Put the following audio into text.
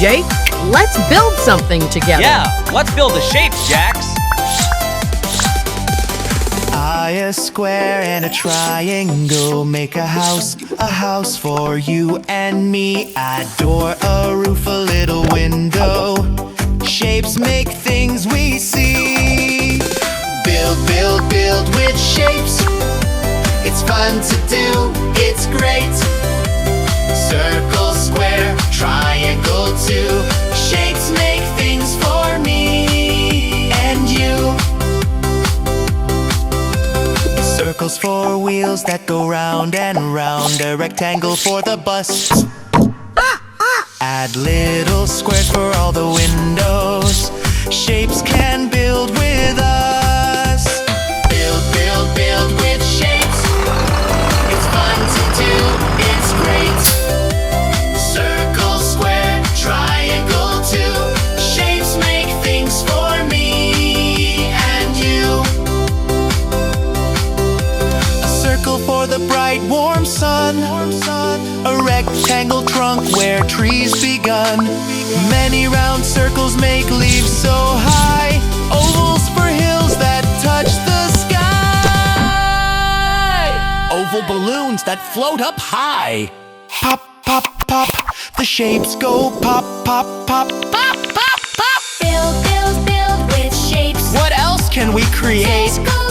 Jake. Let's build something together. Yeah, let's build the shapes, Jax. A square and a triangle make a house for you and me. A door, a roof, a little window. Shapes make things we see. Build, build, build with shapes. It's fun to do, it's great. Circle, square, triangle too. Shapes make things for me and you. Circles for wheels that go round and round. A rectangle for the bus. Add little squares for all the windows. Shapes can build with us. Build, build, build with shapes. It's fun to do, it's great. Circle, square, triangle too. Shapes make things for me and you. A circle for the bright, warm sun. A rectangle trunk where trees begun. Many round circles make leaves so high. Ovals for hills that touch the sky. Oval balloons that float up high. Pop, pop, pop. The shapes go pop, pop, pop, pop, pop, pop. Build, build, build with shapes. What else can we create? Circle,